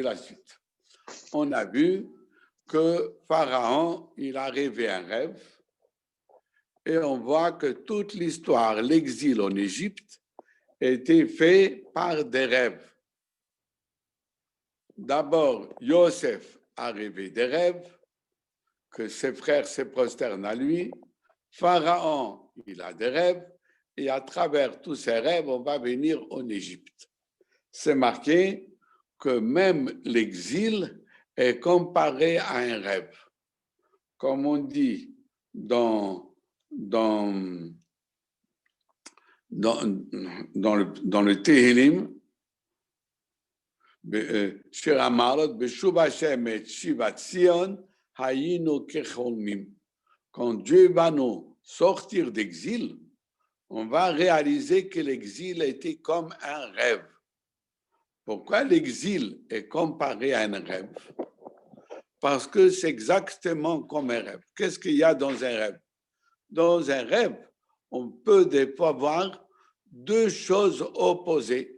la suite. On a vu que Pharaon, il a rêvé un rêve et on voit que toute l'histoire, l'exil en Égypte, a été fait par des rêves. D'abord, Yosef a rêvé des rêves, que ses frères se prosternent à lui. Pharaon, il a des rêves, et à travers tous ces rêves, on va venir en Égypte. C'est marqué que même l'exil est comparé à un rêve. Comme on dit dans le Tehillim, Shir Hamalot, Beshuv Hashem et Shivat Zion, Hayinu Kecholmim. Quand Dieu va nous sortir d'exil, on va réaliser que l'exil était comme un rêve. Pourquoi l'exil est comparé à un rêve? Parce que c'est exactement comme un rêve. Qu'est-ce qu'il y a dans un rêve? Dans un rêve, on peut des fois voir deux choses opposées.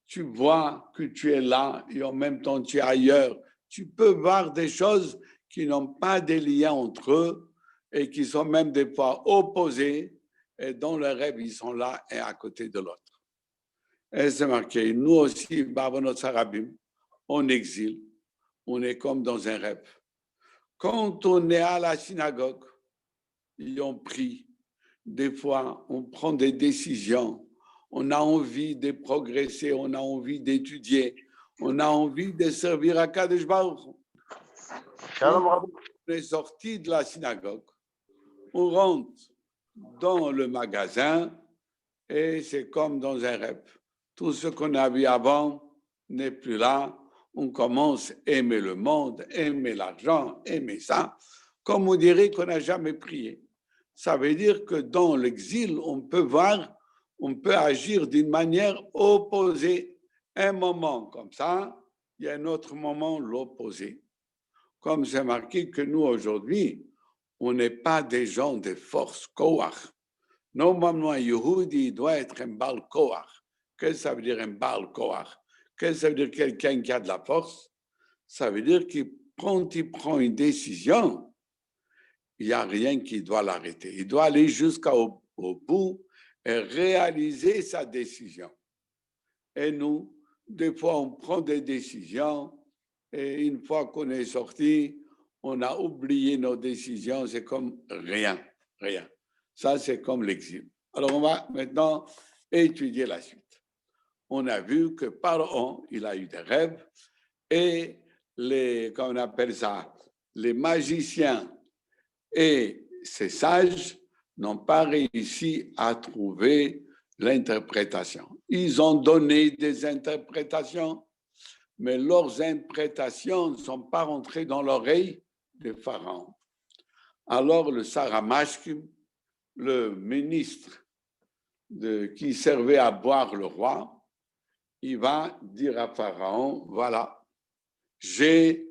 Tu vois que tu es là et en même temps tu es ailleurs. Tu peux voir des choses qui n'ont pas de lien entre eux et qui sont même des fois opposées. Et dans le rêve, ils sont là et à côté de l'autre. Et c'est marqué, nous aussi, Bavonot Sarabim, en exil, on est comme dans un rêve. Quand on est à la synagogue, ils ont pris, des fois, on prend des décisions, on a envie de progresser, on a envie d'étudier, on a envie de servir à Kadesh Baruch. On est sorti de la synagogue, on rentre dans le magasin et c'est comme dans un rêve. Tout ce qu'on a vu avant n'est plus là. On commence à aimer le monde, aimer l'argent, aimer ça, comme on dirait qu'on n'a jamais prié. Ça veut dire que dans l'exil, on peut voir, on peut agir d'une manière opposée. Un moment comme ça, il y a un autre moment l'opposé. Comme c'est marqué que nous, aujourd'hui, on n'est pas des gens de force, koach. Normalement, un Yehudi doit être un Baal Koach. Qu'est-ce que ça veut dire un Baal Koach? Qu'est-ce que ça veut dire quelqu'un qui a de la force? Ça veut dire qu'il quand il prend une décision, il n'y a rien qui doit l'arrêter. Il doit aller jusqu'au bout et réaliser sa décision. Et nous, des fois, on prend des décisions et une fois qu'on est sorti, on a oublié nos décisions. C'est comme rien, rien. Ça, c'est comme l'exil. Alors, on va maintenant étudier la suite. On a vu que Pharaon, il a eu des rêves et comment on appelle ça, les magiciens et ces sages n'ont pas réussi à trouver l'interprétation. Ils ont donné des interprétations, mais leurs interprétations ne sont pas rentrées dans l'oreille de Pharaon. Alors le Saramashkim, le ministre qui servait à boire le roi, il va dire à Pharaon, voilà, je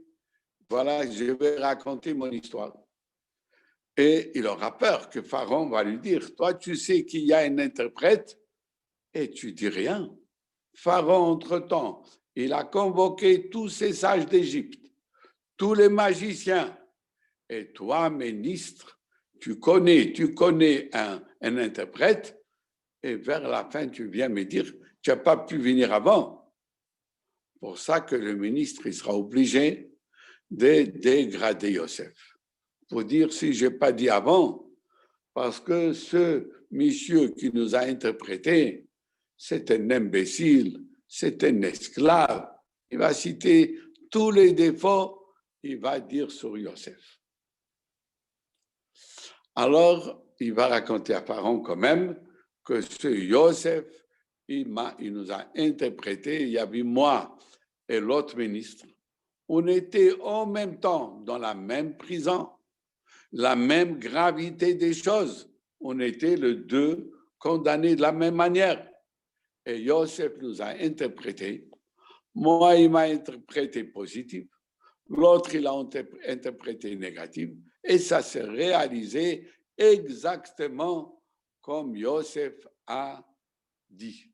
vais raconter mon histoire. Et il aura peur que Pharaon va lui dire, toi tu sais qu'il y a un interprète et tu dis rien. Pharaon, entre-temps, il a convoqué tous ces sages d'Égypte, tous les magiciens. Et toi, ministre, tu connais un interprète et vers la fin, tu viens me dire, tu n'as pas pu venir avant. Pour ça que le ministre, il sera obligé de dégrader Yosef. Pour dire, si je n'ai pas dit avant, parce que ce monsieur qui nous a interprété, c'est un imbécile, c'est un esclave. Il va citer tous les défauts, il va dire sur Yosef. Alors, il va raconter à Pharaon quand même que ce Yosef, il nous a interprété, il y avait moi et l'autre ministre. On était en même temps dans la même prison, la même gravité des choses. On était les deux condamnés de la même manière. Et Yosef nous a interprété. Moi, il m'a interprété positif. L'autre, il a interprété négatif. Et ça s'est réalisé exactement comme Yosef a dit.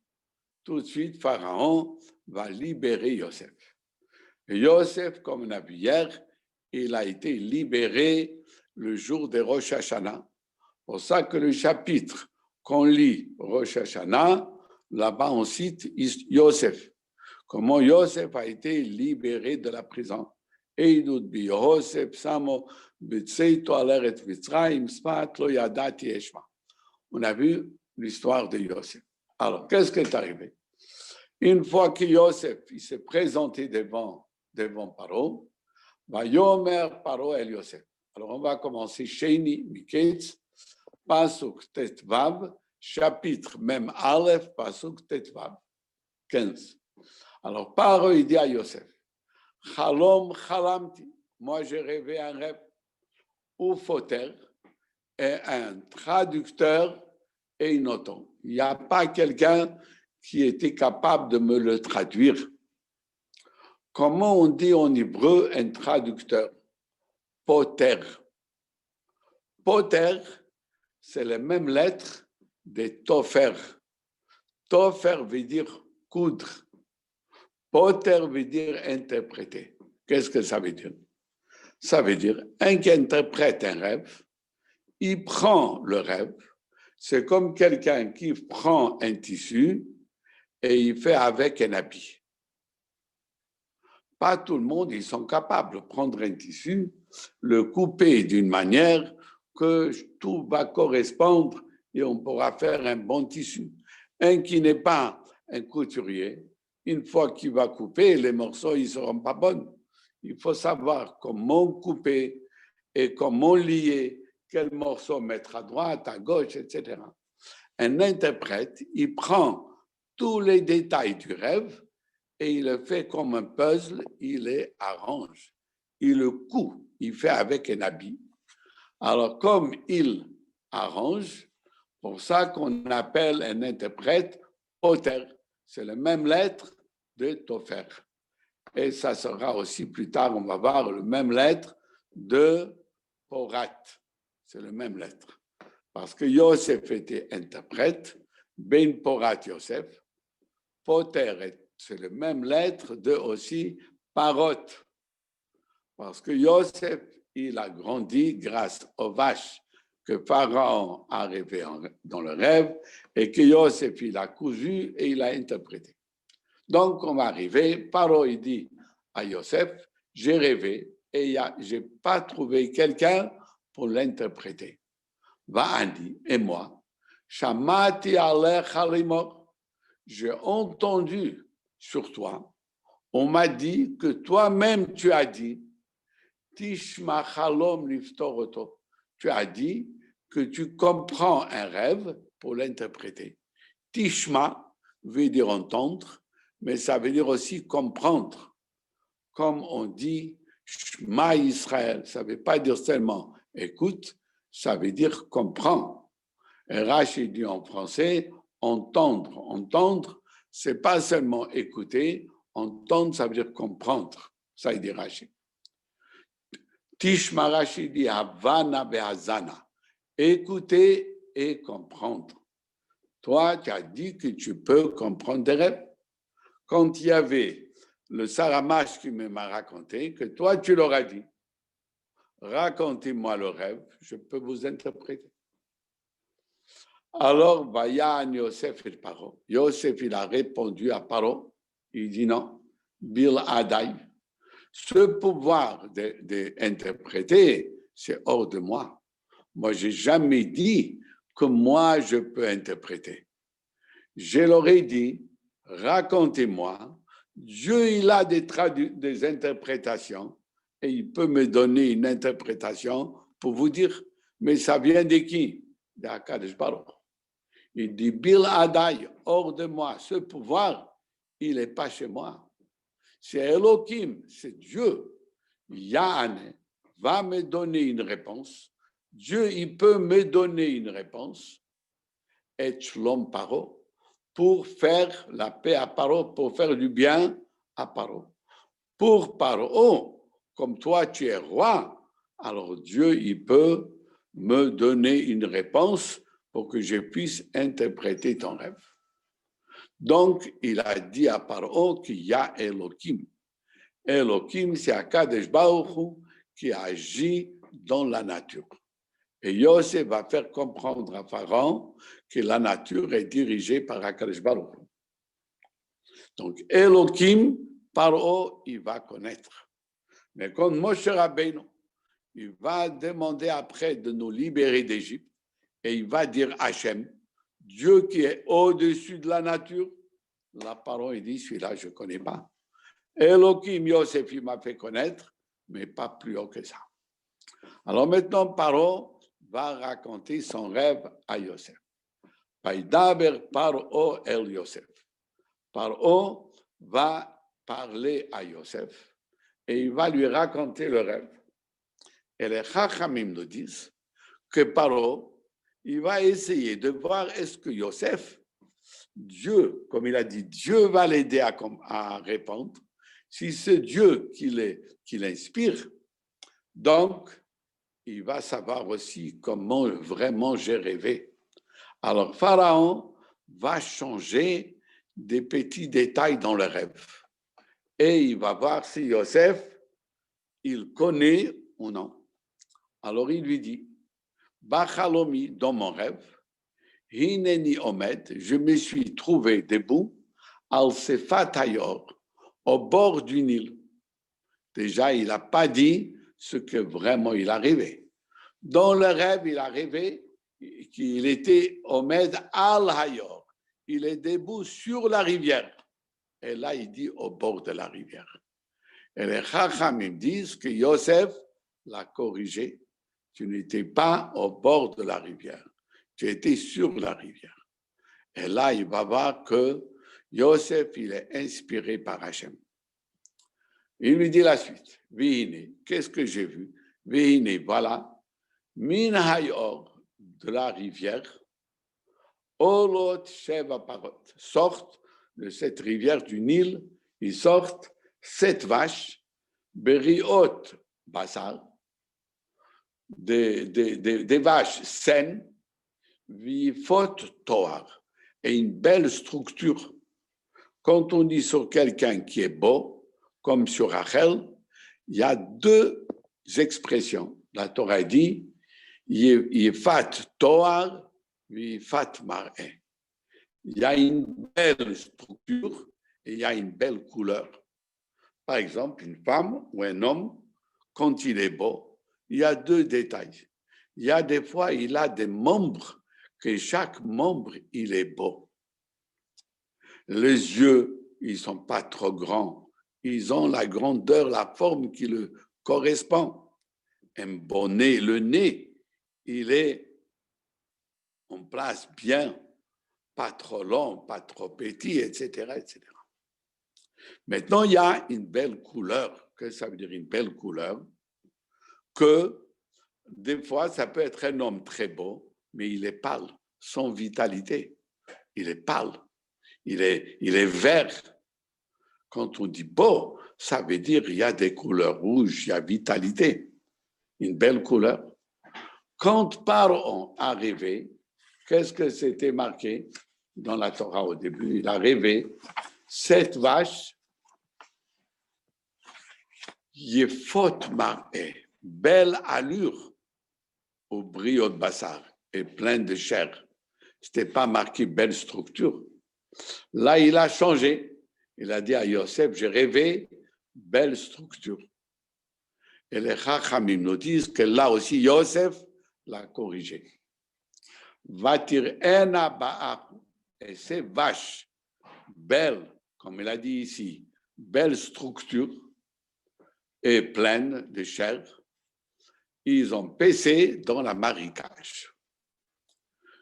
tout de suite, Pharaon va libérer Yosef. Et Yosef, comme on a vu hier, il a été libéré le jour de Rosh Hashanah. C'est pour ça que le chapitre qu'on lit Rosh Hashanah, là-bas on cite Yosef. Comment Yosef a été libéré de la prison. Eidut bi Yosef samo b'tseito aleret Mitzrayim spat lo yadati eshma. On a vu l'histoire de Yosef. Alors, qu'est-ce qui est arrivé? Une fois que Yosef s'est présenté devant Paro, va Yomer Paro el Yosef. Alors, on va commencer Sheni Miketz, Pasuk Tetvav, chapitre même Aleph, Pasuk Tetvav, 15. Alors, Paro, il dit à Yosef, Chalom chalamti, moi j'ai rêvé un rêve. Ou Foter est un traducteur et une auteur. Il n'y a pas quelqu'un qui était capable de me le traduire. Comment on dit en hébreu un traducteur? Poter. Poter, c'est la même lettre de Tofer. Tofer veut dire coudre. Poter veut dire interpréter. Qu'est-ce que ça veut dire? Ça veut dire un qui interprète un rêve, il prend le rêve, c'est comme quelqu'un qui prend un tissu et il fait avec un habit. Pas tout le monde, ils sont capables de prendre un tissu, le couper d'une manière que tout va correspondre et on pourra faire un bon tissu. Un qui n'est pas un couturier, une fois qu'il va couper, les morceaux ils ne seront pas bons. Il faut savoir comment couper et comment lier, quel morceau mettre à droite, à gauche, etc. Un interprète, il prend tous les détails du rêve et il le fait comme un puzzle, il les arrange. Il le coud, il fait avec un habit. Alors, comme il arrange, pour ça qu'on appelle un interprète poter. C'est la même lettre de Tofer. Et ça sera aussi plus tard, on va voir le même lettre de Porat. C'est la même lettre. Parce que Yosef était interprète, Ben Porat Yosef. Poter, c'est la même lettre de aussi Parot. Parce que Yosef, il a grandi grâce aux vaches que Pharaon a rêvé dans le rêve et que Yosef, il a cousu et il a interprété. Donc, on va arriver, Paro, il dit à Yosef, j'ai rêvé et je n'ai pas trouvé quelqu'un pour l'interpréter. Va'ani, et moi, Shamati alecha limor, j'ai entendu sur toi, on m'a dit que toi-même tu as dit, Tishma chalom liftoroto, tu as dit que tu comprends un rêve pour l'interpréter. Tishma veut dire entendre, mais ça veut dire aussi comprendre. Comme on dit Shema Israël, ça ne veut pas dire seulement écoute, ça veut dire comprends. Et Rashi dit en français entendre. Entendre, ce n'est pas seulement écouter, entendre, ça veut dire comprendre. Ça, il dit Rashi. Tishma Rashi dit Havana Behazana, écouter et comprendre. Toi, tu as dit que tu peux comprendre des rêves. Quand il y avait le Saramash qui m'a raconté, que toi, tu leur as dit, racontez-moi le rêve, je peux vous interpréter. Alors, Vayan Yosef et Paro. Yosef, il a répondu à Paro, il dit non, Bil Adai. Ce pouvoir d'interpréter, c'est hors de moi. Moi, je n'ai jamais dit que moi, je peux interpréter. Je leur ai dit, racontez-moi, Dieu, il a des interprétations et il peut me donner une interprétation pour vous dire, mais ça vient de qui? D'Akadosh Baruch. Il dit, Bil Adai, hors de moi, ce pouvoir, il n'est pas chez moi. C'est Elohim, c'est Dieu. Yahane va me donner une réponse. Dieu, il peut me donner une réponse. Et Shlom Paro, pour faire la paix à Paro, pour faire du bien à Paro. Pour Paro, comme toi tu es roi, alors Dieu, il peut me donner une réponse pour que je puisse interpréter ton rêve. Donc, il a dit à Paro qu'il y a Elohim. Elohim, c'est Akadosh Baruch Hu qui agit dans la nature. Et Yosef va faire comprendre à Pharaon que la nature est dirigée par Akadosh Baruch Hu. Donc, Elohim, Paro, il va connaître. Mais quand Moshe Rabbeinu, il va demander après de nous libérer d'Égypte, et il va dire Hachem, Dieu qui est au-dessus de la nature, la parole, il dit, celui-là, je ne connais pas. Elohim, Yosef, il m'a fait connaître, mais pas plus haut que ça. Alors maintenant, Paro va raconter son rêve à Yosef. Vaïdaber Paro el Yosef. Paro va parler à Yosef et il va lui raconter le rêve. Et les Chachamim nous disent que Paro, il va essayer de voir est-ce que Yosef, Dieu, comme il a dit, Dieu va l'aider à répondre. Si c'est Dieu qui l'inspire, donc il va savoir aussi comment vraiment j'ai rêvé. Alors Pharaon va changer des petits détails dans le rêve. Et il va voir si Yosef, il connaît ou non. Alors il lui dit, Bachalomi, dans mon rêve, Hineni Omed, je me suis trouvé debout, al Sefat Hayor, au bord du Nil. Déjà, il n'a pas dit ce que vraiment il a rêvé. Dans le rêve, il a rêvé qu'il était Omed al Hayor. Il est debout sur la rivière. Et là, il dit au bord de la rivière. Et les Chachamim disent que Yosef l'a corrigé. Tu n'étais pas au bord de la rivière. Tu étais sur la rivière. Et là, il va voir que Yosef, il est inspiré par Hachem. Il lui dit la suite. Vihine, qu'est-ce que j'ai vu? Vihine, voilà. Min hayor, de la rivière. Olot sheva parot. Sortent de cette rivière du Nil, ils sortent 7 vaches. Beriot basar. Des vaches saines. Vifot toar. Et une belle structure. Quand on dit sur quelqu'un qui est beau, comme sur Rachel, il y a 2 expressions. La Torah dit Yifat Toar, Yifat Mar'eh. Il y a une belle structure et il y a une belle couleur. Par exemple, une femme ou un homme, quand il est beau, il y a 2 détails. Il y a des fois, il a des membres, que chaque membre, il est beau. Les yeux, ils ne sont pas trop grands. Ils ont la grandeur, la forme qui le correspond. Un bon nez, le nez, il est en place bien, pas trop long, pas trop petit, etc., etc. Maintenant, il y a une belle couleur. Qu'est-ce que ça veut dire une belle couleur? Que des fois, ça peut être un homme très beau, mais il est pâle, sans vitalité. Il est pâle. Il est vert. Quand on dit beau, ça veut dire qu'il y a des couleurs rouges, il y a vitalité, une belle couleur. Quand Pharaon a rêvé, qu'est-ce que c'était marqué dans la Torah au début? Il a rêvé 7 vaches, Yefot Mar'eh, belle allure au brio de Bassar et plein de chair. Ce n'était pas marqué belle structure. Là, il a changé. Il a dit à Yosef, j'ai rêvé, belle structure. Et les Chachamim nous disent que là aussi, Yosef l'a corrigé. Vatir ena ba'ach. Et ces vaches belles, comme il a dit ici, belle structure et pleine de chair, ils ont paissé dans la marécage.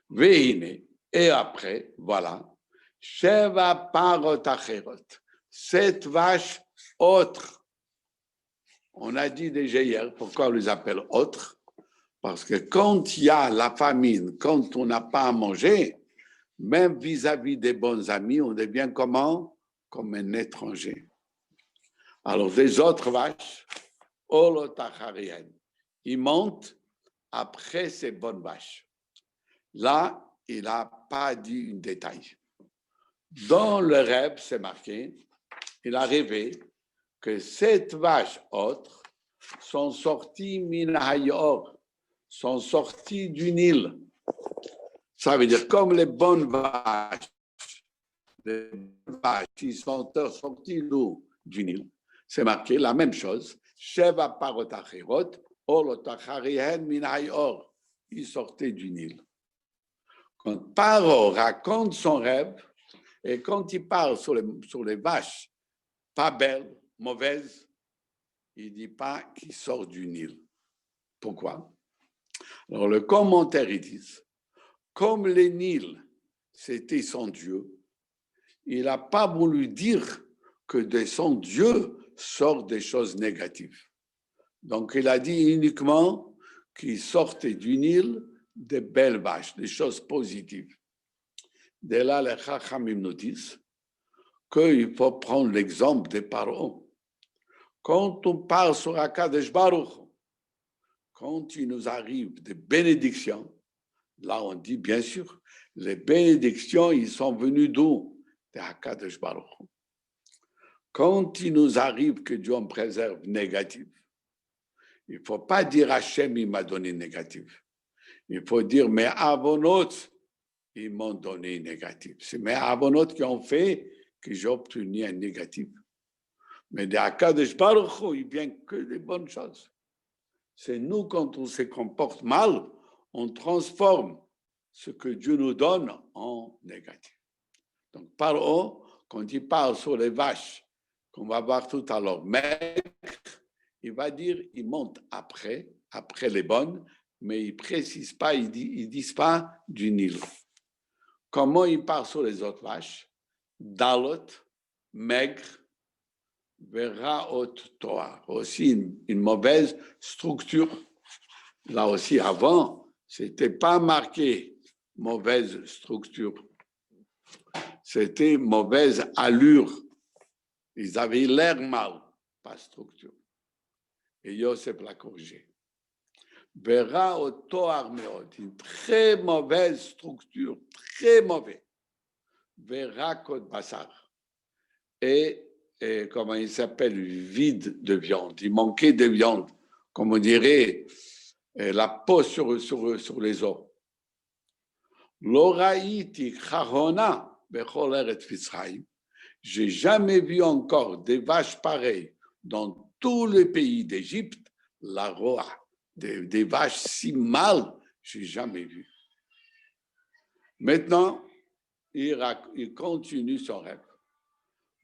Veine. Et après, voilà, Sheva parot acherot, 7 vaches autres. On a dit déjà hier, pourquoi on les appelle autres? Parce que quand il y a la famine, quand on n'a pas à manger, même vis-à-vis des bons amis, on devient comment? Comme un étranger. Alors, les autres vaches, olotacharien, ils montent après ces bonnes vaches. Là, il n'a pas dit un détail. Dans le rêve, c'est marqué, il a rêvé que 7 vaches autres sont sorties min hayor, sont sorties du Nil. Ça veut dire comme les bonnes vaches qui sont sorties du Nil. C'est marqué la même chose. Sheva parot achirot, olot acharihen min hayor. Ils sortaient du Nil. Quand Paro raconte son rêve, et quand il parle sur les vaches pas belles, mauvaises, il ne dit pas qu'il sort du Nil. Pourquoi? Alors, le commentaire, ils disent, comme le Nil, c'était son Dieu, il n'a pas voulu dire que de son Dieu sortent des choses négatives. Donc, il a dit uniquement qu'il sortait du Nil des belles vaches, des choses positives. De là, les Chachamim nous disent qu'il faut prendre l'exemple des parents. Quand on parle sur Akadosh Baruch, quand il nous arrive des bénédictions, là on dit bien sûr, les bénédictions, ils sont venus d'où? De Akadosh Baruch. Quand il nous arrive que Dieu en préserve négatif, il ne faut pas dire Hachem, il m'a donné négatif. Il faut dire, mes avonotes, ils m'ont donné négatif. C'est mes avonotes qui ont fait que j'ai obtenu un négatif. Mais de Akadosh Baruch Hu, il vient que des bonnes choses. C'est nous, quand on se comporte mal, on transforme ce que Dieu nous donne en négatif. Donc, Paro, quand il parle sur les vaches, qu'on va voir tout à l'heure, maigre, il va dire, il monte après les bonnes, mais il ne précise pas, ils ne disent pas du Nil. Comment il parle sur les autres vaches? Dalot, maigre, Veraot Toar, aussi une mauvaise structure. Là aussi, avant, ce n'était pas marqué mauvaise structure. C'était mauvaise allure. Ils avaient l'air mal, pas structure. Et Yosef l'a corrigé. Veraot Toar Meot, une très mauvaise structure, très mauvaise. Verakot Bassar. Et comment il s'appelle, vide de viande. Il manquait de viande, comme on dirait, la peau sur les os. L'oraïti chahona bechol eretz Mitzrayim. J'ai jamais vu encore des vaches pareilles dans tous les pays d'Égypte. La roa, des vaches si mal, j'ai jamais vu. Maintenant, il continue son rêve.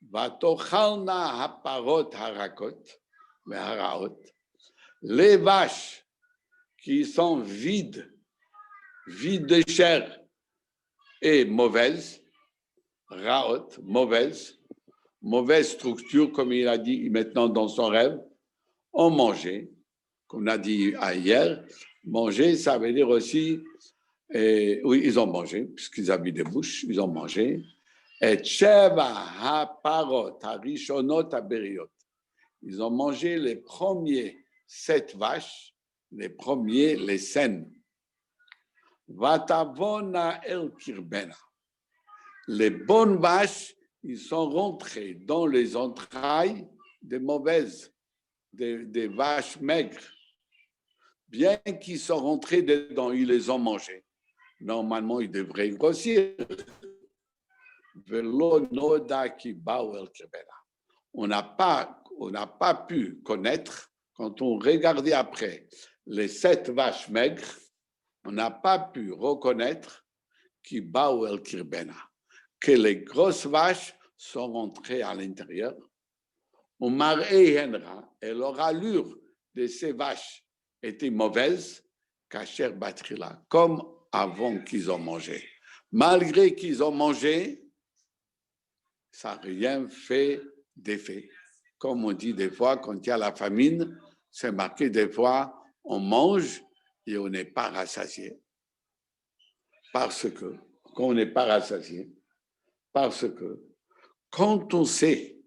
Vatochalna haparot harakot, les vaches qui sont vides de chair et mauvaises, raot, mauvaise structure, comme il a dit maintenant dans son rêve, ont mangé, comme on a dit hier, manger, ça veut dire aussi, oui, ils ont mangé, puisqu'ils avaient des bouches, ils ont mangé. Et Sheva haparot harishonot haberiot. Ils ont mangé les premiers 7 vaches, les saines. Vatavona el kirbena. Les bonnes vaches, ils sont rentrés dans les entrailles des mauvaises, des vaches maigres. Bien qu'ils sont rentrés dedans, ils les ont mangés. Normalement, ils devraient grossir. On n'a pas pu connaître, quand on regardait après les 7 vaches maigres, on n'a pas pu reconnaître que les grosses vaches sont rentrées à l'intérieur. Et leur allure de ces vaches était mauvaise, comme avant qu'ils ont mangé. Malgré qu'ils ont mangé, ça n'a rien fait d'effet. Comme on dit des fois, quand il y a la famine, c'est marqué des fois, on mange et on n'est pas rassasié. Parce que, quand on n'est pas rassasié, parce que quand on sait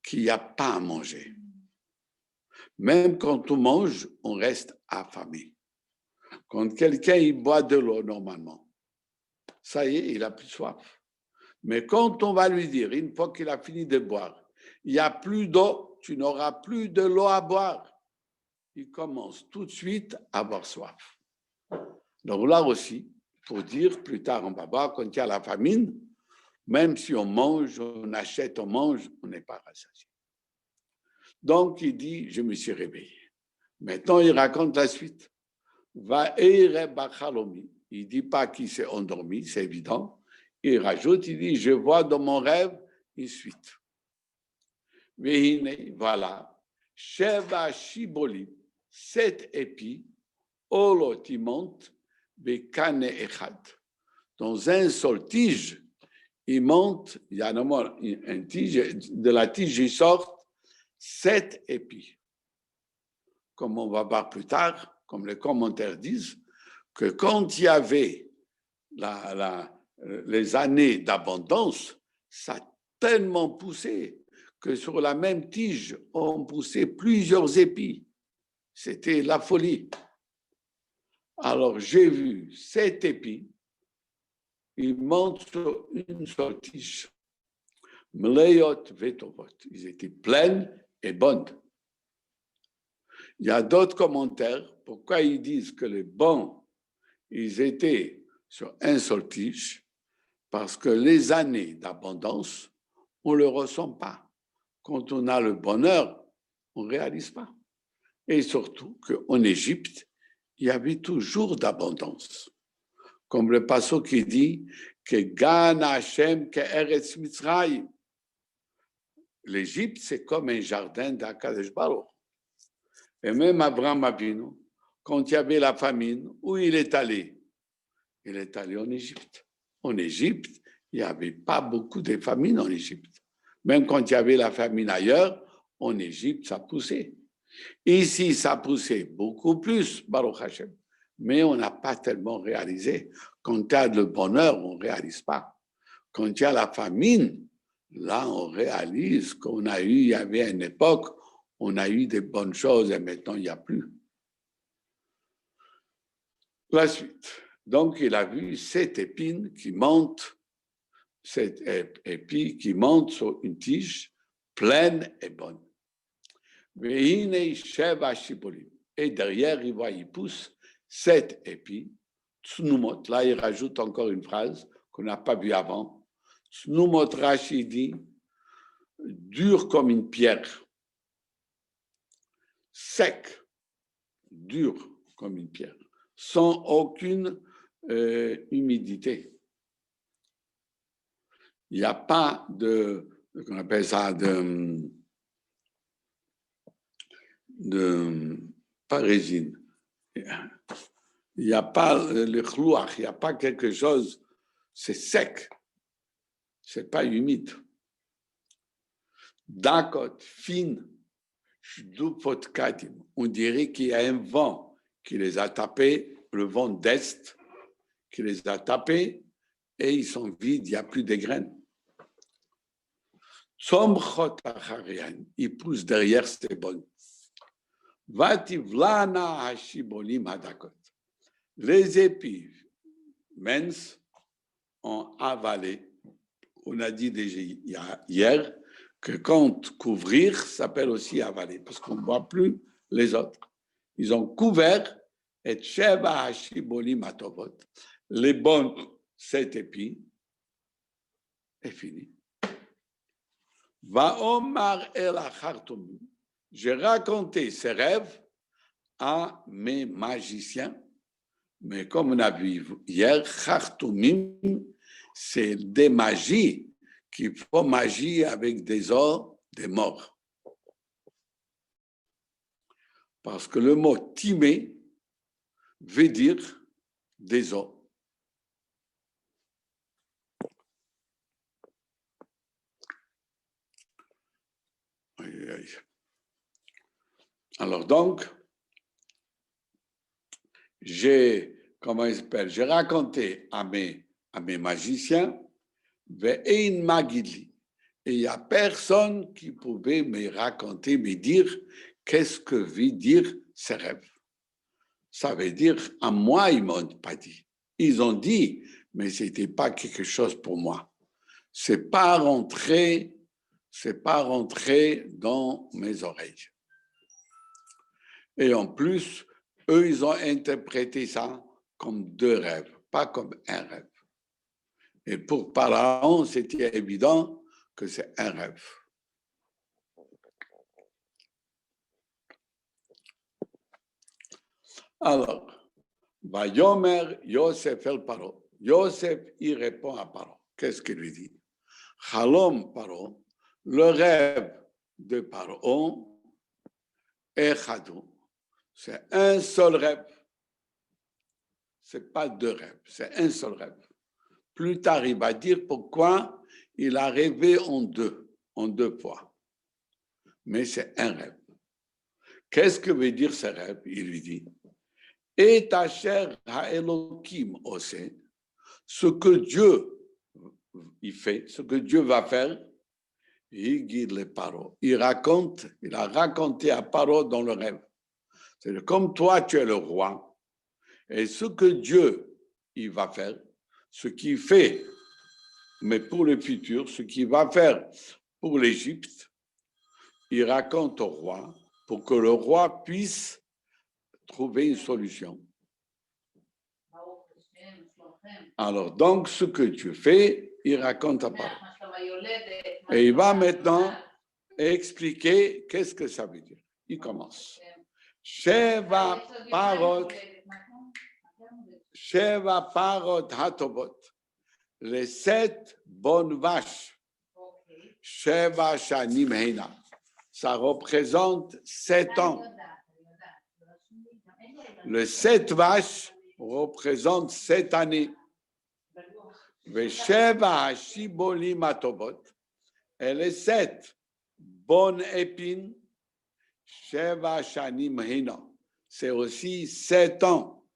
qu'il n'y a pas à manger, même quand on mange, on reste affamé. Quand quelqu'un il boit de l'eau normalement, ça y est, il n'a plus soif. Mais quand on va lui dire, une fois qu'il a fini de boire, il n'y a plus d'eau, tu n'auras plus de l'eau à boire, il commence tout de suite à avoir soif. Donc là aussi, pour dire, plus tard on va voir, quand il y a la famine, même si on mange, on achète, on mange, on n'est pas rassasié. Donc il dit, je me suis réveillé. Maintenant, il raconte la suite. Il ne dit pas qu'il s'est endormi, c'est évident. Il rajoute, il dit, je vois dans mon rêve une suite. Voilà. Sheva Shiboli, 7 épis, Olotimont, Bekane Echad. Dans un seul tige, il monte, il y a un tige, de la tige, il sort 7 épis. Comme on va voir plus tard, comme les commentaires disent, que quand il y avait les années d'abondance, ça a tellement poussé que sur la même tige, on poussait plusieurs épis. C'était la folie. Alors, j'ai vu 7 épis, ils montent sur une seule tige. Mleyot vetovot. Ils étaient pleines et bonnes. Il y a d'autres commentaires. Pourquoi ils disent que les bons, ils étaient sur un seul tige? Parce que les années d'abondance, on ne le ressent pas. Quand on a le bonheur, on ne réalise pas. Et surtout qu'en Égypte, il y avait toujours d'abondance. Comme le passage qui dit que Gan Hashem ke Eretz Mitzrayim. L'Égypte, c'est comme un jardin d'Akadosh Baruch. Et même Abraham Avinu, quand il y avait la famine, où il est allé? Il est allé en Égypte. En Égypte, il n'y avait pas beaucoup de famine en Égypte. Même quand il y avait la famine ailleurs, en Égypte, ça poussait. Ici, ça poussait beaucoup plus, Baruch Hashem. Mais on n'a pas tellement réalisé. Quand il y a le bonheur, on ne réalise pas. Quand il y a la famine, là, on réalise qu'on a eu, il y avait une époque, on a eu des bonnes choses et maintenant, il n'y a plus. La suite. Donc, il a vu 7 épines qui montent, 7 épis qui montent sur une tige pleine et bonne. Et derrière, il pousse 7 épis. Tsnumot, là, il rajoute encore une phrase qu'on n'a pas vue avant. Tsnumot Rashi dit, dur comme une pierre. Sec, dur comme une pierre, sans aucune humidité. Il n'y a pas de, qu'on appelle ça, pas résine. Il n'y a pas le chlouach, il n'y a pas quelque chose, c'est sec, c'est pas humide. Dakot, fine, on dirait qu'il y a un vent qui les a tapés, le vent d'Est, qui les a tapés, et ils sont vides, il n'y a plus de graines. Ils poussent derrière, c'est bon. Les épis minces ont avalé. On a dit déjà hier que quand couvrir s'appelle aussi avaler, parce qu'on ne voit plus les autres. Ils ont couvert et Sheva Hashibolim Atovot. Les bonnes 7 épis est fini. Va Omar El Achartomim. J'ai raconté ces rêves à mes magiciens, mais comme on a vu hier, Chartomim, c'est des magies qui font magie avec des os, des morts. Parce que le mot timé veut dire des os. Alors donc, j'ai raconté à mes magiciens, et il n'y a personne qui pouvait me raconter, me dire qu'est-ce que veut dire ces rêves. Ça veut dire, à moi, ils ne m'ont pas dit. Ils ont dit, mais ce n'était pas quelque chose pour moi. c'est pas rentré dans mes oreilles. Et en plus, eux, ils ont interprété ça comme 2 rêves, pas comme un rêve. Et pour Pharaon, c'était évident que c'est un rêve. Alors, Vayomer Yosef el Paro. Yosef, il répond à Paro. Qu'est-ce qu'il lui dit? Chalom Paro, le rêve de Paro, Echadou, c'est un seul rêve. Ce n'est pas 2 rêves, c'est un seul rêve. Plus tard, il va dire pourquoi il a rêvé en deux fois. Mais c'est un rêve. Qu'est-ce que veut dire ce rêve? Il lui dit, et ta chère Haelokim Ose, ce que Dieu il fait, ce que Dieu va faire, il guide les Paro. Il a raconté à Paro dans le rêve. C'est comme toi, tu es le roi, et ce que Dieu il va faire, ce qu'il fait, mais pour le futur, ce qu'il va faire pour l'Égypte, il raconte au roi pour que le roi puisse trouver une solution. Alors, donc, ce que tu fais, il raconte à Paro. Et il va maintenant expliquer qu'est-ce que ça veut dire. Il commence. Sheva parot hatobot. Les 7 bonnes vaches. Sheva shanim heina. Ça représente 7 ans. Les 7 vaches représentent 7 années. Sheva hashibolim hatobot. Et les 7 bonnes épines, Sheva shanim heina. C'est aussi 7 ans.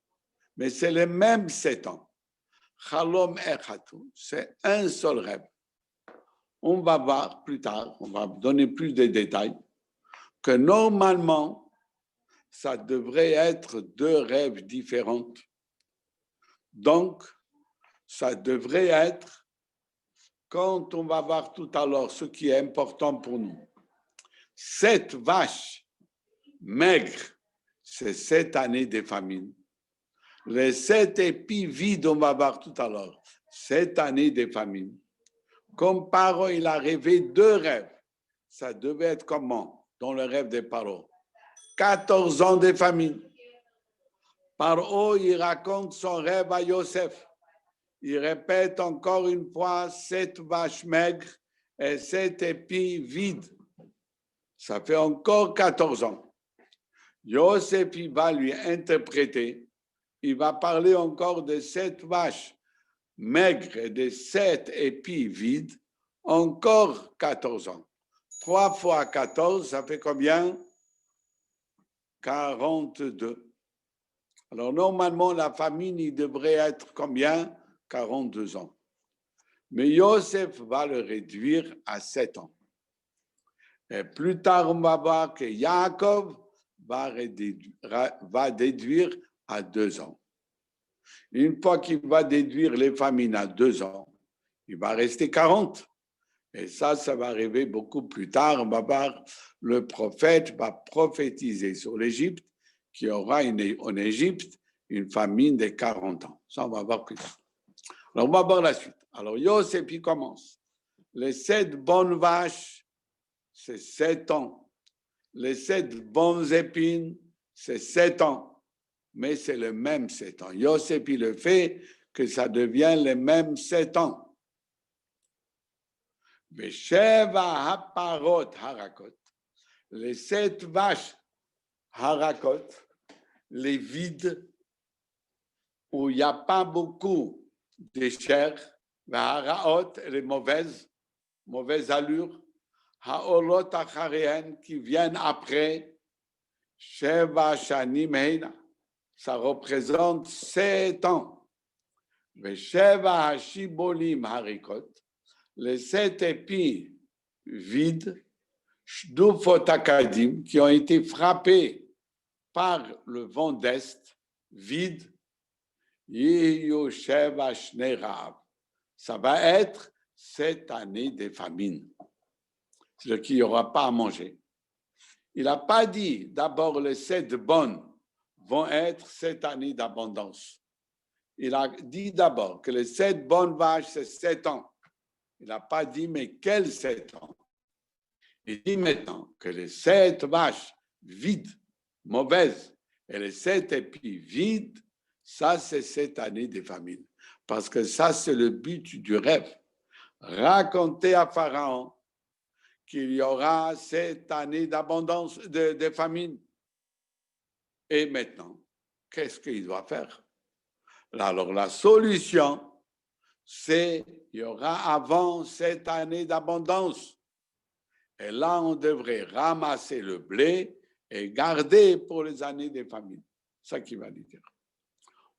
Mais c'est les mêmes 7 ans. Chalom echatu, c'est un seul rêve. On va voir plus tard, on va donner plus de détails, que normalement, ça devrait être 2 rêves différents. Donc, ça devrait être, quand on va voir tout à l'heure ce qui est important pour nous, 7 vaches maigres, c'est 7 années de famine. Les 7 épis vides, on va voir tout à l'heure, 7 années de famine. Comme Paro, il a rêvé 2 rêves. Ça devait être comment dans le rêve de Paro? 14 ans de famine. Paro, il raconte son rêve à Yosef. Il répète encore une fois 7 vaches maigres et 7 épis vides. Ça fait encore 14 ans. Yosef, il va lui interpréter. Il va parler encore de 7 vaches maigres et de 7 épis vides, encore 14 ans. 3 fois 14, ça fait combien? 42. Alors, normalement, la famine, il devrait être combien? 42 ans. Mais Yosef va le réduire à 7 ans. Et plus tard, on va voir que Yaakov va déduire à 2 ans. Une fois qu'il va déduire les famines à 2 ans, il va rester 40. Et ça va arriver beaucoup plus tard. On va voir, le prophète va prophétiser sur l'Égypte qu'il y aura en Égypte une famine de 40 ans. Ça, on va voir plus tard. Alors, on va voir la suite. Alors, Yosef, il commence. Les 7 bonnes vaches, c'est 7 ans. Les 7 bonnes épines, c'est 7 ans. Mais c'est le même 7 ans. Yosef, il le fait que ça devient les mêmes 7 ans. Sheva haparot harakot, les 7 vaches harakot, les vides, où il n'y a pas beaucoup de chair, haraot, les mauvaises allures, haolot acharien, qui viennent après, Sheva shanim heina, ça représente 7 ans. Sheva hashibolim harikot, les 7 épis vides, Shdufotakadim, qui ont été frappés par le vent d'Est, vides, ça va être 7 années de famine, c'est-à-dire qu'il n'y aura pas à manger. Il n'a pas dit d'abord les 7 bonnes vont être 7 années d'abondance. Il a dit d'abord que les 7 bonnes vaches, c'est 7 ans. Il n'a pas dit, mais quels 7 ans? Il dit maintenant que les 7 vaches vides, mauvaises, et les 7 épis vides, ça, c'est 7 années de famine. Parce que ça, c'est le but du rêve. Raconter à Pharaon qu'il y aura 7 années d'abondance, de famine. Et maintenant, qu'est-ce qu'il doit faire? Alors, la solution, c'est qu'il y aura avant 7 années d'abondance. Et là, on devrait ramasser le blé et garder pour les années de famine. C'est ça qu'il va lui dire.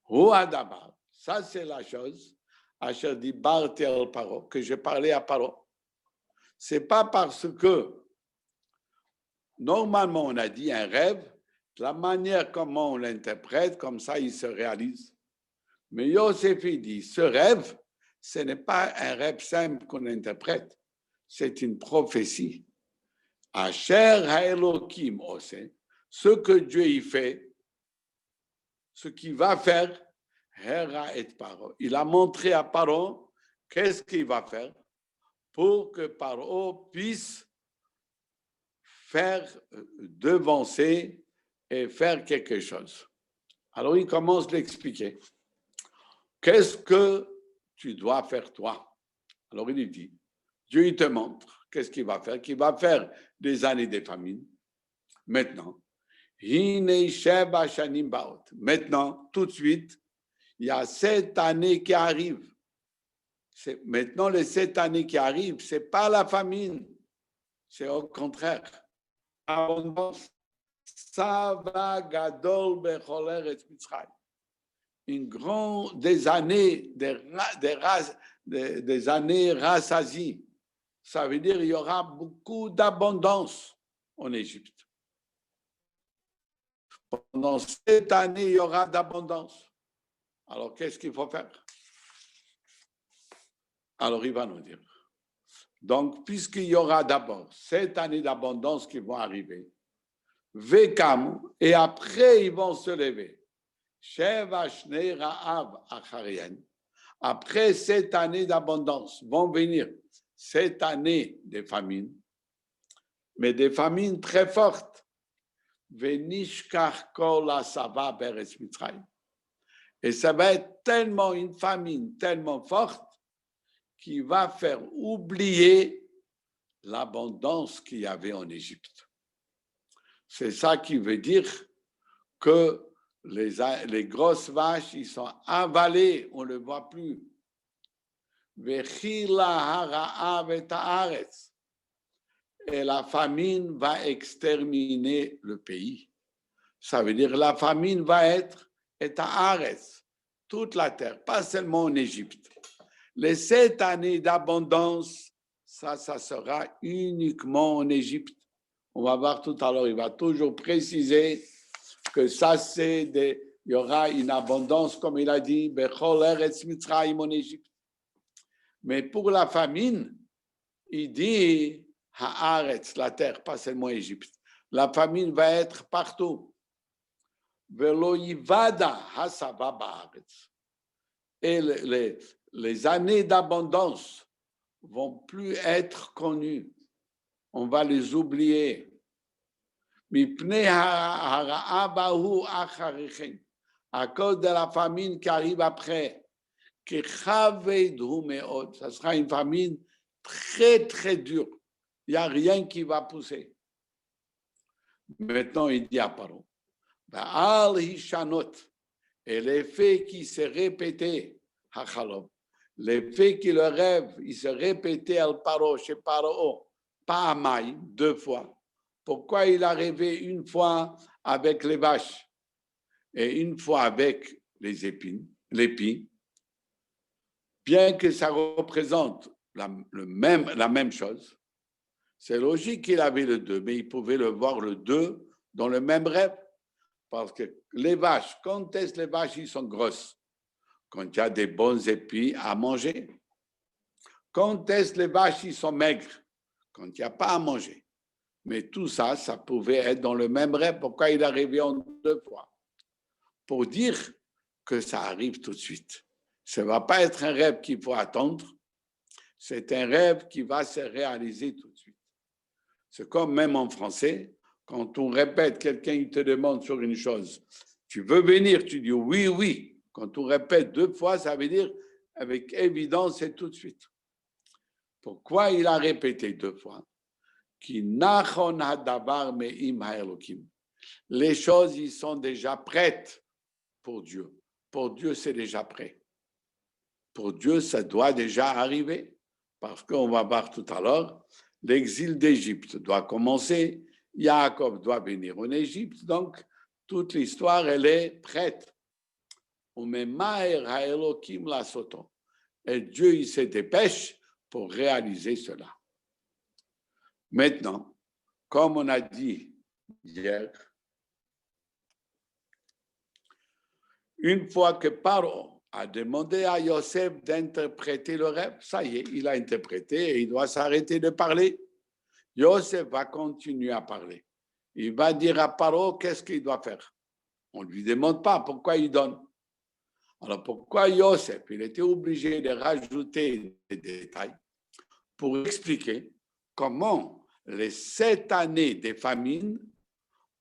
Ouadabar, ça c'est la chose, Asher dit Bartel Paro, que j'ai parlé à Paro. C'est pas parce que, normalement, on a dit un rêve, la manière comment on l'interprète, comme ça, il se réalise. Mais Yosef, il dit, ce rêve, ce n'est pas un rêve simple qu'on interprète, c'est une prophétie. Asher Haelokim Ose, ce que Dieu y fait, ce qu'il va faire, Hera et Paro. Il a montré à Paro qu'est-ce qu'il va faire pour que Paro puisse faire devancer et faire quelque chose. Alors il commence à l'expliquer. Qu'est-ce que tu dois faire toi? Alors il dit, Dieu il te montre qu'est-ce qu'il va faire, qu'il va faire des années de famine. Maintenant, maintenant, tout de suite, il y a 7 années qui arrivent. Maintenant, les 7 années qui arrivent, ce n'est pas la famine, c'est au contraire. Abondance. Sava gadol becholer et Mitzrayim. Une grande des années des années rassasies. Ça veut dire qu'il y aura beaucoup d'abondance en Égypte. Pendant 7 années, il y aura d'abondance. Alors, qu'est-ce qu'il faut faire? Alors, il va nous dire. Donc, puisqu'il y aura d'abord 7 années d'abondance qui vont arriver, Vekam, et après, ils vont se lever. Après 7 années d'abondance, vont venir 7 années de famine, mais des famines très fortes. Et ça va être tellement une famine tellement forte qui va faire oublier l'abondance qu'il y avait en Égypte. C'est ça qui veut dire que les grosses vaches, ils sont avalées, on ne le voit plus. Et la famine va exterminer le pays. Ça veut dire que la famine va être toute la terre, pas seulement en Égypte. Les 7 années d'abondance, ça sera uniquement en Égypte. On va voir tout à l'heure, il va toujours préciser que ça, il y aura une abondance, comme il a dit, Bechol Eretz Mitzrayim en Égypte. Mais pour la famine, il dit Haaretz, la terre, pas seulement Égypte. La famine va être partout. Velo Yivada Hasava Baaretz. Et les années d'abondance vont plus être connues. On va les oublier. À cause de la famine qui arrive après, ça sera une famine très, très dure. Il n'y a rien qui va pousser. Maintenant, il dit à Paro, et l'effet qui s'est répété, l'effet qui le rêve, il s'est répété à Paro, chez Paro, pas à Maï, 2 fois. Pourquoi il a rêvé une fois avec les vaches et une fois avec les épis, bien que ça représente la même chose, c'est logique qu'il avait le 2, mais il pouvait le voir le 2 dans le même rêve. Parce que les vaches, quand est-ce que les vaches ils sont grosses? Quand il y a des bons épis à manger. Quand est-ce que les vaches ils sont maigres? Quand il n'y a pas à manger. Mais tout ça, ça pouvait être dans le même rêve. Pourquoi il a rêvé en 2 fois? Pour dire que ça arrive tout de suite. Ça ne va pas être un rêve qu'il faut attendre. C'est un rêve qui va se réaliser tout de suite. C'est comme même en français, quand on répète, quelqu'un il te demande sur une chose, tu veux venir, tu dis oui, oui. Quand on répète 2 fois, ça veut dire avec évidence et tout de suite. Pourquoi il a répété 2 fois? Les choses, ils sont déjà prêtes pour Dieu. Pour Dieu, c'est déjà prêt. Pour Dieu, ça doit déjà arriver. Parce qu'on va voir tout à l'heure, l'exil d'Égypte doit commencer. Jacob doit venir en Égypte. Donc, toute l'histoire, elle est prête. Et Dieu, il se dépêche pour réaliser cela. Maintenant, comme on a dit hier, une fois que Paro a demandé à Yosef d'interpréter le rêve, ça y est, il a interprété et il doit s'arrêter de parler. Yosef va continuer à parler. Il va dire à Paro qu'est-ce qu'il doit faire. On ne lui demande pas pourquoi il donne. Alors pourquoi Yosef, il était obligé de rajouter des détails pour expliquer comment les 7 années de famine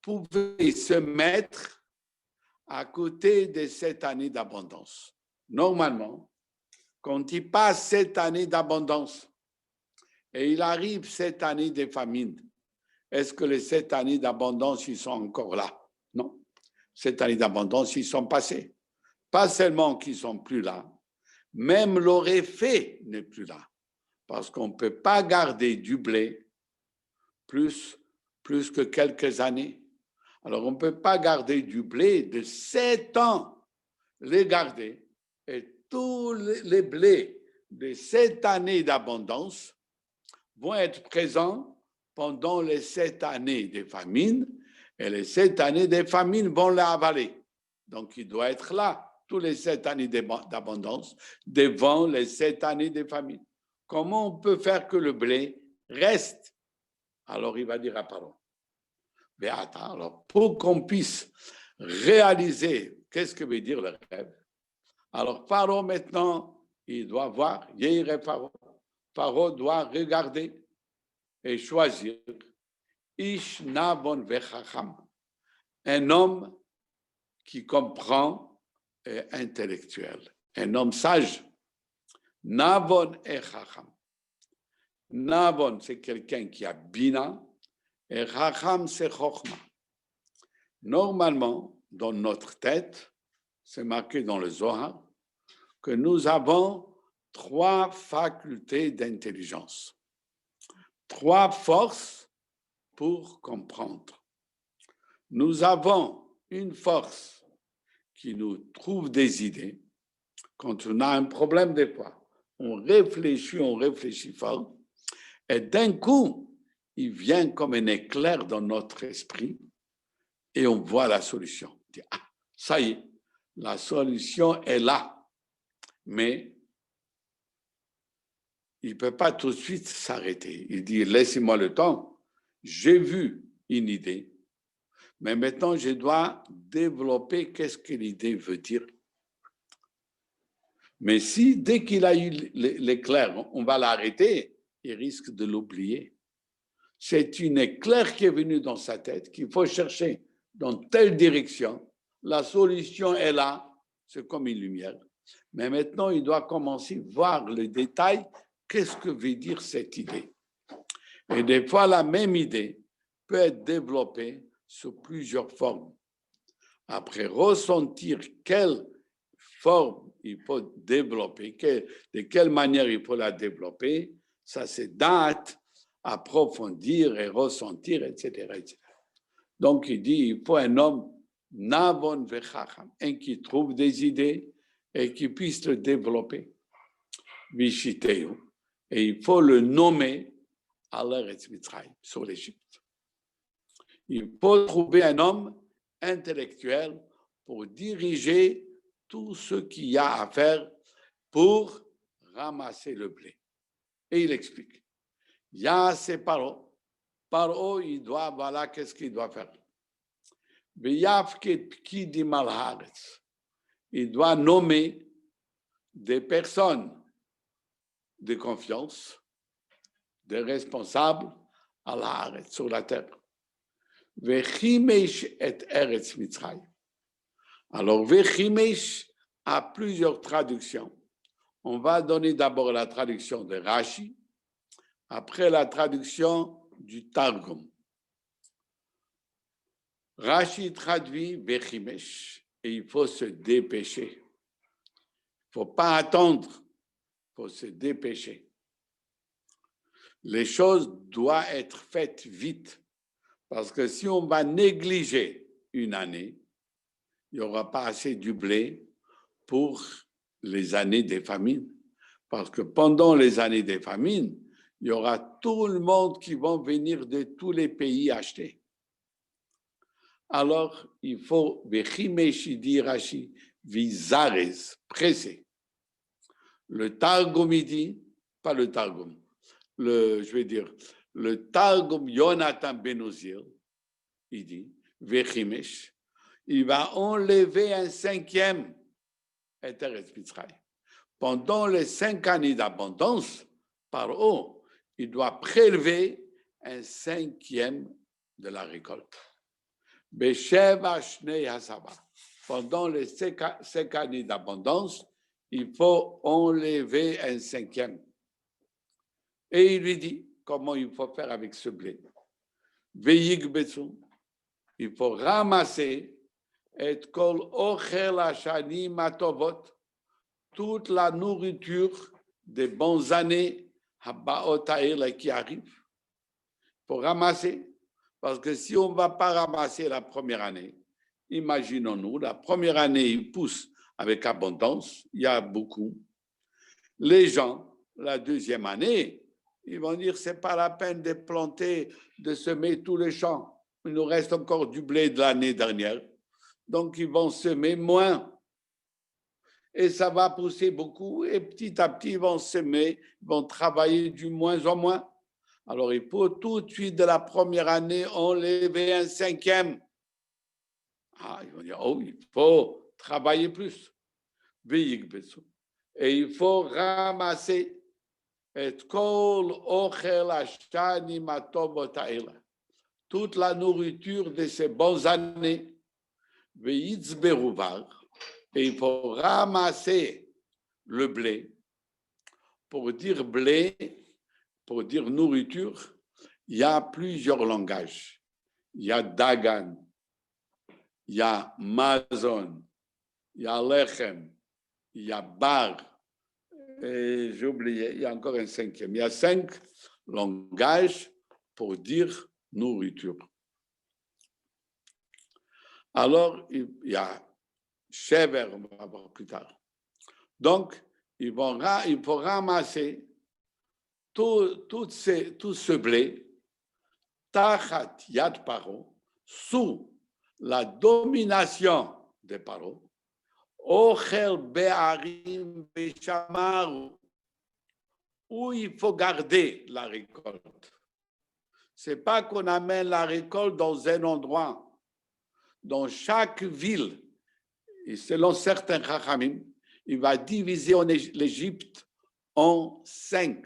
pouvaient se mettre à côté des 7 années d'abondance. Normalement, quand il passe 7 années d'abondance et il arrive 7 années de famine, est-ce que les 7 années d'abondance, ils sont encore là? Non. 7 années d'abondance, ils sont passés. Pas seulement qu'ils ne sont plus là, même leur effet n'est plus là. Parce qu'on ne peut pas garder du blé plus que quelques années. Alors, on ne peut pas garder du blé de 7 ans, les garder. Et tous les blés de 7 années d'abondance vont être présents pendant les 7 années de famine. Et les 7 années de famine vont l'avaler. Donc, il doit être là, tous les 7 années d'abondance, devant les 7 années de famine. Comment on peut faire que le blé reste? Alors, il va dire à Paro. Mais attends, alors, pour qu'on puisse réaliser qu'est-ce que veut dire le rêve, alors Paro maintenant, il doit voir, Paro doit regarder et choisir Ish Navon Vechacham, un homme qui comprend et intellectuel, un homme sage. Navon et Chacham. Navon, c'est quelqu'un qui a Bina, et Chacham, c'est Chochma. Normalement, dans notre tête, c'est marqué dans le Zohar, que nous avons 3 facultés d'intelligence, 3 forces pour comprendre. Nous avons une force qui nous trouve des idées. Quand on a un problème des fois, on réfléchit fort, et d'un coup, il vient comme un éclair dans notre esprit, et on voit la solution. On dit, ah, ça y est, la solution est là. Mais il ne peut pas tout de suite s'arrêter. Il dit, laissez-moi le temps, j'ai vu une idée, mais maintenant je dois développer qu'est-ce que l'idée veut dire. Mais si dès qu'il a eu l'éclair, on va l'arrêter, il risque de l'oublier. C'est une éclair qui est venue dans sa tête, qu'il faut chercher dans telle direction. La solution est là, c'est comme une lumière. Mais maintenant, il doit commencer à voir le détail, qu'est-ce que veut dire cette idée. Et des fois, la même idée peut être développée sous plusieurs formes. Après, ressentir quelle forme il faut développer, de quelle manière il faut la développer, ça c'est date, approfondir et ressentir, etc., etc. Donc il dit, il faut un homme navon vechacham, un qui trouve des idées et qui puisse le développer. Vishiteu. Et il faut le nommer à l'Eretz Mitzrayim, sur l'Égypte. Il faut trouver un homme intellectuel pour diriger tout ce qu'il y a à faire pour ramasser le blé. Et il explique. Il y a ces Paro. Paro, il doit, voilà, qu'est-ce qu'il doit faire. Il doit nommer des personnes de confiance, des responsables à la sur la terre. Vechimesh et Eretz Mitzrayim. Alors, Vechimesh a plusieurs traductions. On va donner d'abord la traduction de Rashi, après la traduction du Targum. Rashi traduit Vechimesh et il faut se dépêcher. Il ne faut pas attendre, il faut se dépêcher. Les choses doivent être faites vite, parce que si on va négliger une année, il n'y aura pas assez du blé pour les années des famines. Parce que pendant les années des famines, il y aura tout le monde qui va venir de tous les pays acheter. Alors, il faut, Vechimeshi Rashi, Vizarez, pressé. Le Targum, il dit, pas le Targum, le Targum Yonatan Ben Uzziel, il dit, Vechimesh, il va enlever un cinquième Eretz Mitzrayim. Pendant les 5 années d'abondance, Paro, il doit prélever un cinquième de la récolte. Pendant les 5 années d'abondance, il faut enlever un cinquième. Et il lui dit comment il faut faire avec ce blé. Il faut ramasser et kol ochel hashanim hatovot, toute la nourriture des bonnes années qui arrivent. Il faut ramasser, parce que si on ne va pas ramasser la première année, imaginons-nous, la première année, il pousse avec abondance, il y a beaucoup. Les gens, la deuxième année, ils vont dire, ce n'est pas la peine de planter, de semer tous les champs. Il nous reste encore du blé de l'année dernière. Donc, ils vont semer moins. Et ça va pousser beaucoup. Et petit à petit, ils vont semer, ils vont travailler du moins en moins. Alors, il faut tout de suite, de la première année, enlever un cinquième. Ah, ils vont dire, oh, il faut travailler plus. Et il faut ramasser toute la nourriture de ces bonnes années. Et il faut ramasser le blé. Pour dire blé, pour dire nourriture, il y a plusieurs langages. Il y a Dagan, il y a Mazon, il y a Lechem, il y a Bar, et j'ai oublié, il y a encore un cinquième. Il y a 5 langages pour dire nourriture. Alors, il y a Shever, on va voir plus tard. Donc, il faut ramasser tout ce blé, Tachat Yad Paro, sous la domination des Paro, Ochel Be'arim Be'shamaru, où il faut garder la récolte. Ce n'est pas qu'on amène la récolte dans un endroit. Dans chaque ville, et selon certains Chachamim, il va diviser l'Égypte en 5.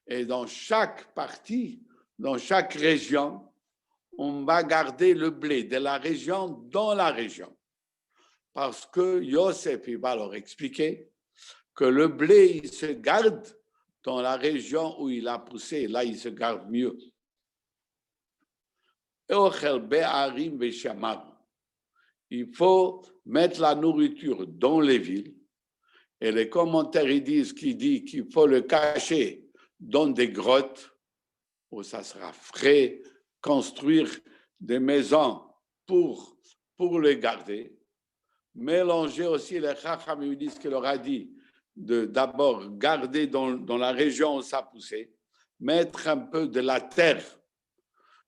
Et dans chaque partie, dans chaque région, on va garder le blé de la région dans la région. Parce que Yosef, il va leur expliquer que le blé, il se garde dans la région où il a poussé. Là, il se garde mieux. Il faut mettre la nourriture dans les villes. Et les commentaires ils disent qu'il faut le cacher dans des grottes où ça sera frais, construire des maisons pour les garder. Mélanger aussi, les Chachamim disent qu'il leur a dit d'abord garder dans la région où ça poussait, mettre un peu de la terre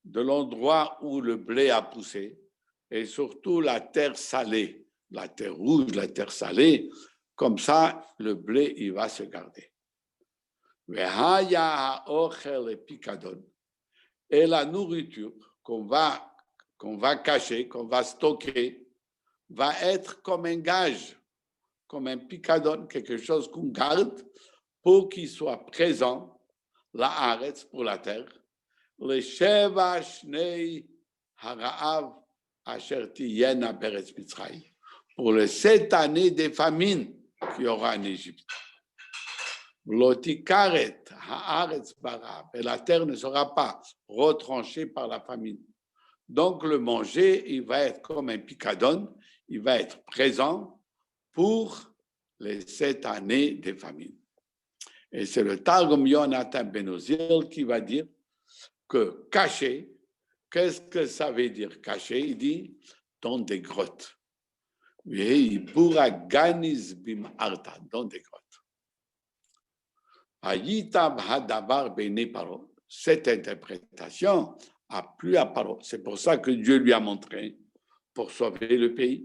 de l'endroit où le blé a poussé, et surtout la terre salée, la terre rouge, la terre salée, comme ça, le blé, il va se garder. Et la nourriture qu'on va cacher, qu'on va stocker, va être comme un gage, comme un picadon, quelque chose qu'on garde pour qu'il soit présent, la haaretz, pour la terre, le sheva shnei haraav asher tiyena beretz Mitzrayim, pour les 7 années de famine qu'il y aura en Égypte. L'otikaret haaretz barav, et la terre ne sera pas retranchée par la famine. Donc le manger, il va être comme un picadon, il va être présent pour les 7 années de famine. Et c'est le Targum Yonatan Ben Ozil qui va dire que caché, qu'est-ce que ça veut dire caché? Il dit dans des grottes. Dans des grottes. Cette interprétation a plu à Paro. C'est pour ça que Dieu lui a montré pour sauver le pays.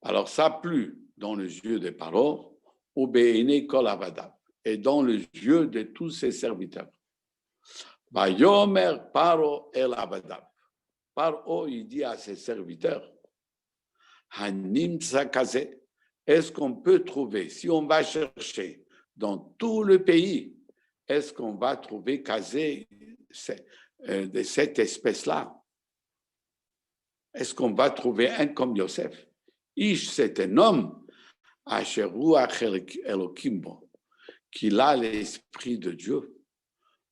Alors ça a plu dans les yeux de Paro, et dans les yeux de tous ses serviteurs. Paro el Abadav. Paro, il dit à ses serviteurs, est-ce qu'on peut trouver, si on va chercher dans tout le pays, est-ce qu'on va trouver kazé de cette espèce-là? Est-ce qu'on va trouver un comme Yosef? Ish, c'est un homme, qu'il a l'esprit de Dieu.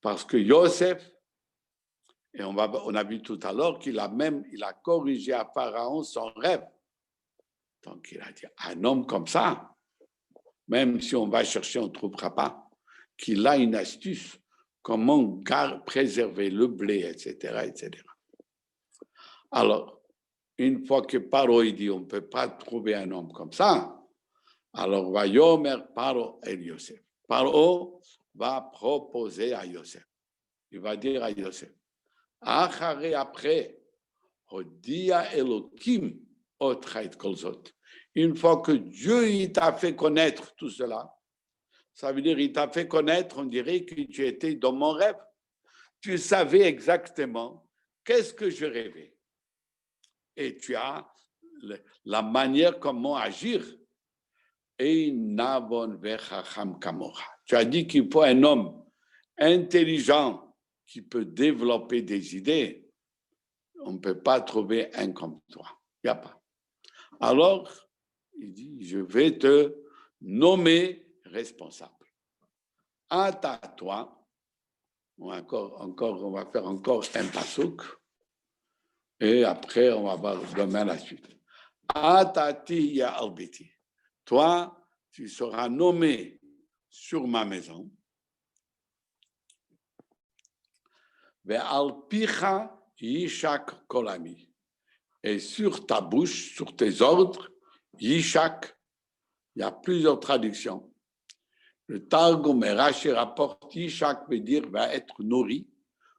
Parce que Yosef, et on a vu tout à l'heure qu'il a corrigé à Pharaon son rêve. Donc il a dit, un homme comme ça, même si on va chercher, on ne trouvera pas, qu'il a une astuce, comment préserver le blé, etc., etc. Alors, une fois que Paro dit, on ne peut pas trouver un homme comme ça, alors va Yomer Paro et Yosef. Paro va proposer à Yosef. Il va dire à Yosef, après, Hodia Elohim Otrait Kolzot. Une fois que Dieu t'a fait connaître tout cela, ça veut dire qu'il t'a fait connaître, on dirait que tu étais dans mon rêve. Tu savais exactement qu'est-ce que je rêvais. Et tu as la manière comment agir. Et tu as dit qu'il faut un homme intelligent qui peut développer des idées. On ne peut pas trouver un comme toi. Il n'y a pas. Alors, il dit, je vais te nommer responsable. À toi, on va faire encore un pasouk. Et après, on va voir demain la suite. Atati ya albiti. Toi, tu seras nommé sur ma maison. Ve'alpicha yishak kolami. Et sur ta bouche, sur tes ordres, yishak, il y a plusieurs traductions. Le Targum et Rashi rapporte yishak veut dire va être nourri,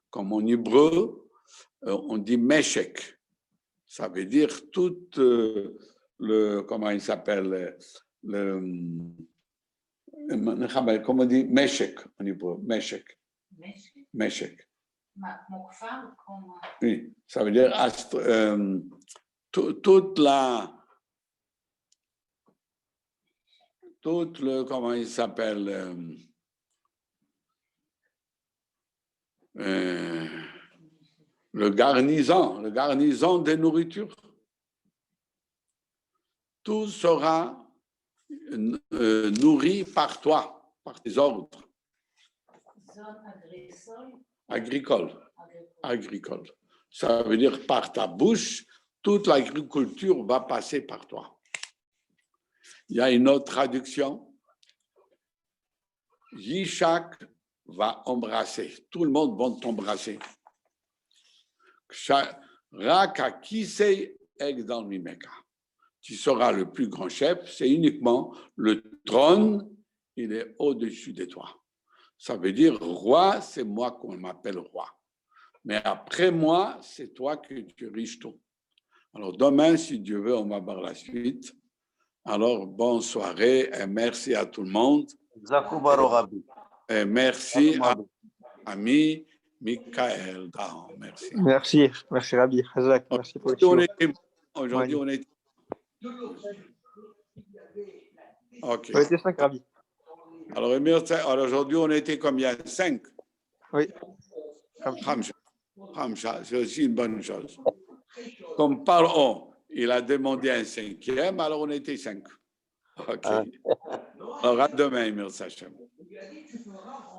comme en hébreu, on dit meshek. Ça veut dire tout comment il s'appelle, comment on dit meshek en hébreu, meshek. Meshek. Oui, ça veut dire comment il s'appelle, le garnison de nourriture. Tout sera nourri par toi, par tes ordres. Agricole. Ça veut dire par ta bouche, toute l'agriculture va passer par toi. Il y a une autre traduction. Yishak va embrasser. Tout le monde va t'embrasser. Raka kisei egdal mimeka. Tu seras le plus grand chef, c'est uniquement le trône, il est au-dessus de toi. Ça veut dire roi, c'est moi qu'on m'appelle roi. Mais après moi, c'est toi que tu riches tout. Alors demain, si Dieu veut, on va voir la suite. Alors, bonne soirée et merci à tout le monde. Et merci à ami Michael Dahan. Merci. Merci Rabbi. Hazak, merci pour le Aujourd'hui, on est. Ok. On était 5 Rabbi. Alors, aujourd'hui, on était combien? 5? Oui. Hamcha, c'est aussi une bonne chose. Comme Paro, il a demandé un 5e, alors on était 5. Ok. Alors, à demain, merci Hachem.